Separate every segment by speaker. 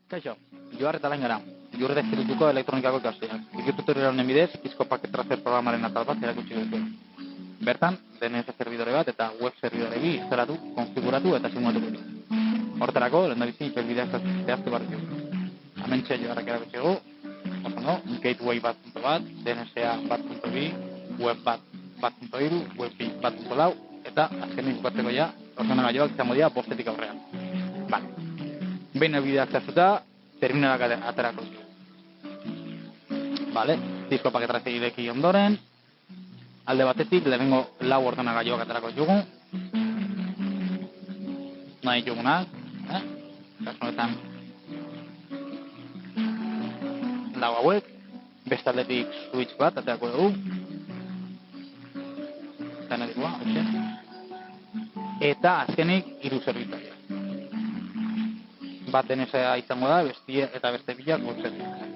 Speaker 1: Kaixo, Joar eta Lain gara. Joar eta Institutuko Elektronikako ikasleak. Tutorial honen bidez, Cisco Packet Tracer programaren atal bat erakutsi dute. Bertan, DNS servidore bat eta web servidore bi instalatu, konfiguratu eta simulatuko ditu. Horterako, lehendabizi ipelbideak zehaztu behar ditu. Hementxe Joarrak erakutsi dugu, gateway bat.bat, DNSA bat.bi, web bat.3, web bat.lau, eta azkenik bukatzeko ja, ordenagailuak izango dira bostetik aurrean. Vale. Behin elbideak zehaztuta, terminalak aterako ditu. Vale, Cisco Packet Tracer ireki ondoren, alde batetik, lehenengo lau ordenagailuak aterako ditugu. Nahi ditugunak, kasu honetan lau hauek, beste aldetik switch bat aterako dugu. Eta azkenik hiru zerbitzariak. Bat DNSA izango da, eta beste bilak web zerbitzariak.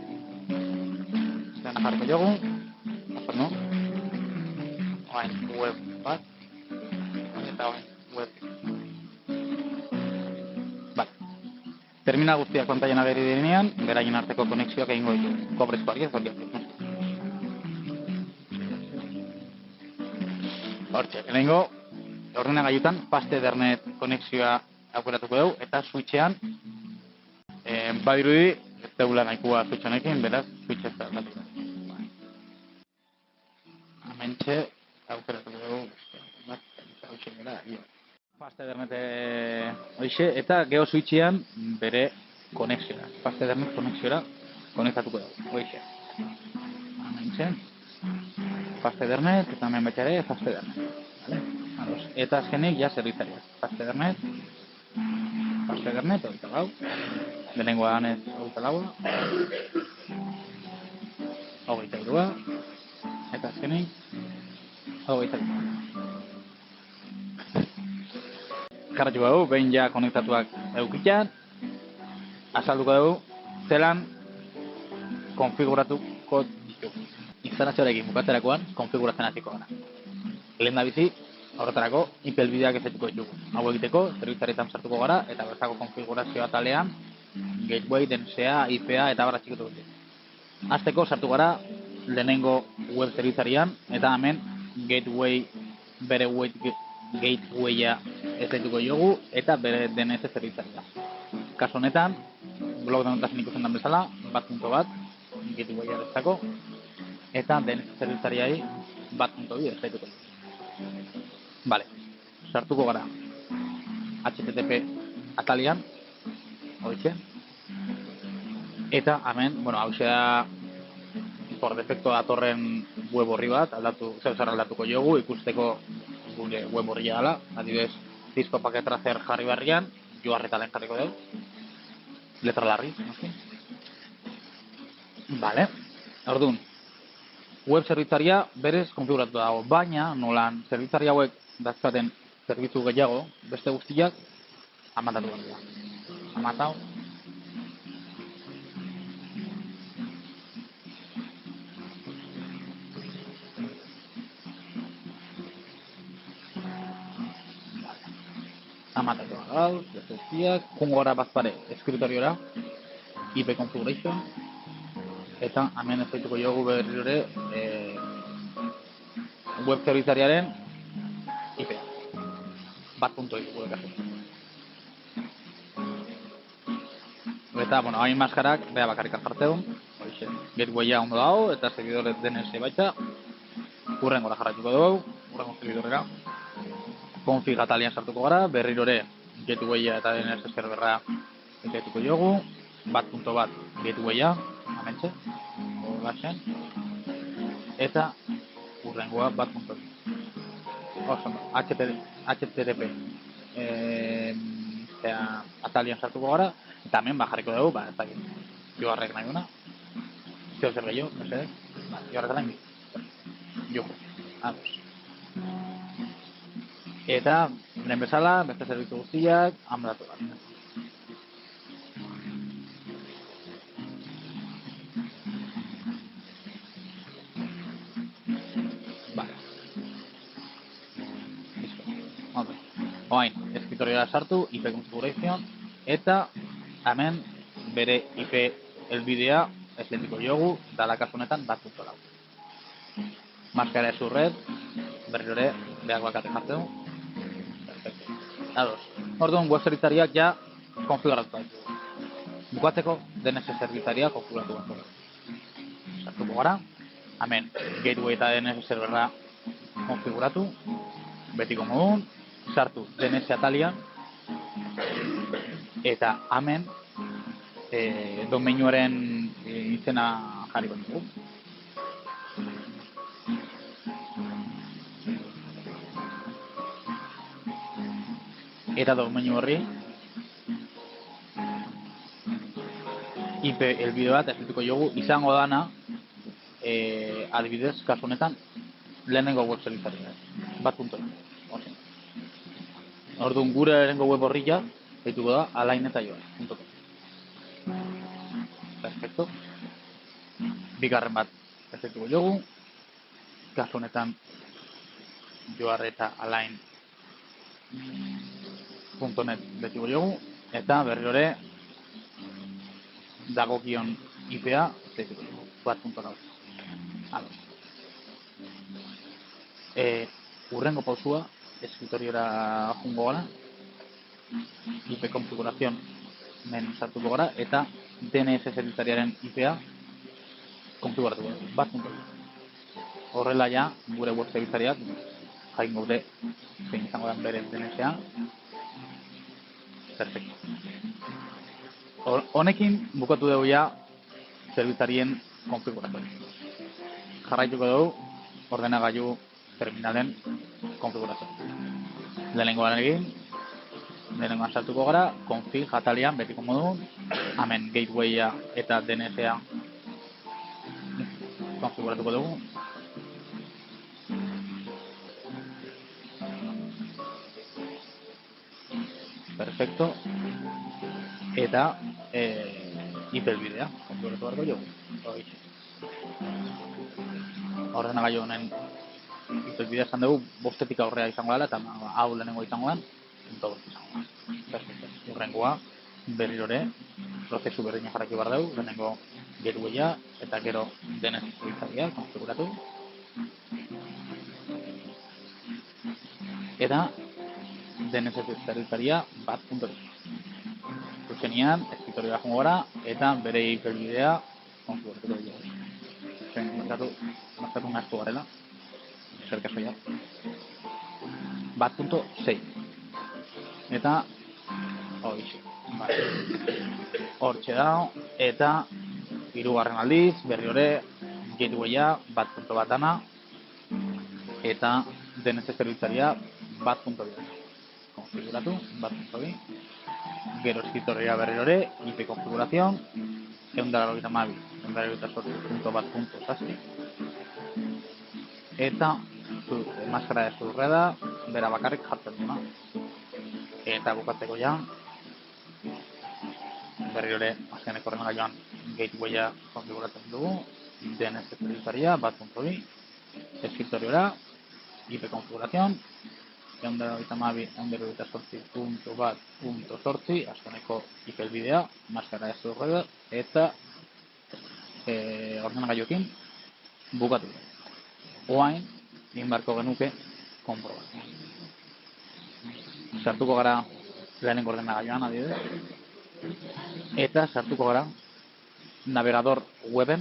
Speaker 1: Zena jarko jogu, oain web bat, eta oain web. Vale. Terminal guztiak pantailan ageri direnean, beraien arteko konexioak egingo ditu. Kobrezko argi ez horiak. Hortxe, lehenengo, ordenagailutan Fast Ethernet konexioa aukeratuko dugu, eta switchean, badirudi, ez dugula nahikoa switch honekin, beraz, switch ez da aldatu. Hementxe, aukeratuko dugu, Fast Ethernet hoixe, eta geo switchean bere konexioa. Fast Ethernet konexioa konektatuko dugu, hoixe. Hementxe, Fast Ethernet, eta hemen betxare Fast Ethernet. Eta azkenik, ja, zerbitzariak. Fast Ethernet, hogeita lau. Lehenengoa ganez, hogeita laua. Hogeita irua. Eta azkenik, hogeita irua. Jarratuko dugu, behin ja konektatuak eukitzen. Azalduko dugu, zelan konfiguratuko ditugu. Instalazioarekin bukatzerakoan, konfiguratzen hasiko gara. Lehen da bizi, horretarako, ipelbideak ezetuko ditugu. Hau egiteko, zerbitzarietan sartuko gara, eta bertako konfigurazio atalean, gateway, DNSA, IPA, eta barra txikutu dut. Azteko, sartu gara, lehenengo web zerbitzarian, eta hemen, gateway, bere gatewaya ezetuko jogu, eta bere DNS zerbitzaria. Kaso honetan, blog denotazen ikusten den bezala, bat.bat, gatewaya ezetuko, eta DNS zerbitzariai bat.bi ezetuko jogu. Vale, sartuko gara HTTP atalian, hoixe. Eta hemen, hauxe da por defecto datorren web horri bat, aldatuko jogu, ikusteko gure web horria dela, adibidez, Cisco Packet Tracer jarri barrian, Joar eta Lain jarriko dugu, letra larri, noski. Vale, orduan, web zerbitzaria berez konfiguratu dago, baina nolan zerbitzaria hauek dazkaten zerbitzu gehiago, beste guztiak amatatu behar dira. Amatau. Amatatu behar dira, beste guztiak. Jungo gara bazpare escritoriora, IP configuration, eta hemen ez zaituko jogu berriro web zerbitzariaren IPA. Bat.i gure kasu. Eta, hain maskarak, beha bakarrik jartzeun. Gatewaya ondo dago, eta servidore DNS baita. Urrengora jarraituko dugu, urrengo servidorera. Config atalian sartuko gara, berrirore gatewaya eta DNS serverra ikaituko jogu. Bat.bat gatewaya, hementxe. Eta urrengoa bat.bi. HTTP atalian sartuko gara, eta hemen jarriko dugu, ez dakit, Joarrek nahi duna, zer gehiago, Joarrek alain jogu, eta beren bezala, beste zerbitzu guztiak, amatatu gara. Oain, escritoriora sartu, IP configuration, eta hemen bere IP helbidea esletiko diogu, dala kasu honetan 1.4. Maskara ez urret, berriro ere, behar bakarrik jartzen du. Perfecto. Ados. Orduan, web zerbitzariak ja konfiguratuta ditugu. Bukatzeko, DNS zerbitzariak konfiguratu behar dugu. Sartuko gara, hemen gateway eta DNS serverra konfiguratu, betiko modun, sartu DNS atalian, eta hemen domeinuaren izena jarriko dugu. Eta domeinu horri IP helbide bat esplituko jogu izango dana adibidez, kasu honetan lehenengo web zerbitzariak 1.4. Orduan gure lehenengo web horria deituko da alainetaioa.com. Perfecto. Bigarren bat deituko jogu, kasu honetan joar eta alain.net deituko jogu, eta berriro ere dagokion IP-a deituko jogu 1.4. Urrengo pausua escritoriora jungo gara, IP konfigurazion men sartuko gara, eta DNS zerbitzariaren IP-a konfiguratuko gara, 1.4. Horrela ja, gure web zerbitzariak jain gaude zein izango den bere DNS-a. Perfecto. Honekin bukatu dugu ja zerbitzarien konfigurazioa. Jarraituko dugu ordenagailu terminalen konfigurazioa. Lehenengoan sartuko gara, config atalian betiko modun, hemen gatewaya eta DNS-a konfiguratuko dugu. Perfecto. Eta IP helbidea konfiguratu beharko dugu. Ordenagailu honen IP helbidea esan dugu 5-etik aurrea izango dela, eta hau lehenengo izango den, .5 izango da. Perfecto. Urrengoa, berriro ere, prozesu berdina jarraki behar dugu, lehenengo gatewaya eta gero DNS zerbitzariak konfiguratu. Eta DNS zerbitzaria 1.2. Zuzenean, escritoriora jungo gara, eta bere IP helbidea konfiguratuko dugu. Markatu nazko garela, zer kaso ya. 1.6. Eta hortxe da, eta hirugarren aldiz, berri hori gatewaya 1.1 dana, eta DNS zerbitzaria 1.2. Konfiguratu, 1.2. Gero escritoria berri hori, IP konfigurazion, 192.168.1.6. Eta maskara de zurreda, bera bakarrik jartzen duna. Eta bukatzeko ja, berri hori azkeneko ordenagailuan gatewaya konfiguratzen dugu, DNS zerbitzaria 1.2, escritoriora, IP konfigurazion, 192.168.1.8, azkeneko IP helbidea, maskara de zurreda, eta ordenagailuekin bukatu. Oain, egin beharko genuke konprobatu. Sartuko gara lehenengo ordenagailuan adibidez, eta sartuko gara navegador weben,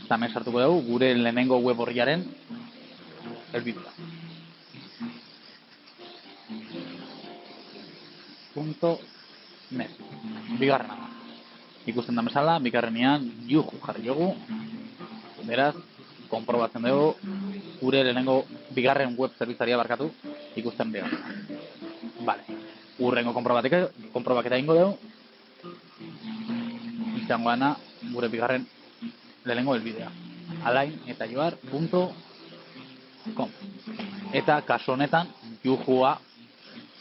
Speaker 1: tamen sartuko dugu gure lehenengo web horriaren helbidea. .net. Bigarrena. Ikusten da bezala, bigarrenean juhu jarri dugu. Beraz, konprobatzen dugu gure lehenengo bigarren web zerbitzaria barkatu ikusten behar. Vale. Urrengo konprobaketa egingo dugu. Izango gana gure bigarren lehenengo helbidea. alainetaioar.com. Eta kasu honetan juhua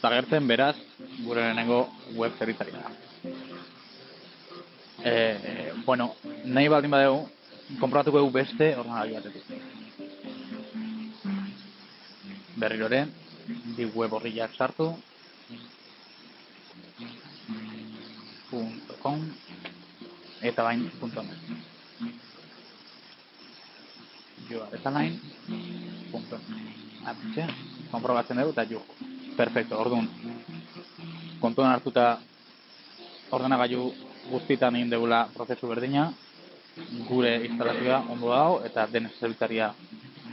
Speaker 1: zagertzen, beraz gure lehenengo web zerbitzaria. Bueno, nahi baldin badegu konprobatuko dugu beste ordenagailu batetik. Berriro ere, bi web horriak sartu. .com eta bain .net. joaretaline.net. Konprobatzen dugu eta jo. Perfecto, orduan. Kontuan hartuta ordenagailu guztietan egin dugula prozesu berdina, gure instalazioa ondo dago eta den zerbitzaria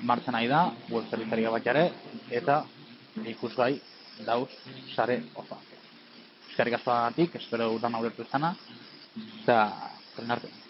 Speaker 1: martxan nahi da, web zerbitzaria bat ere, eta ikusgai dauz sare osoan. Eskerrik askoagatik, espero gutan ulertu izana, eta horren arte.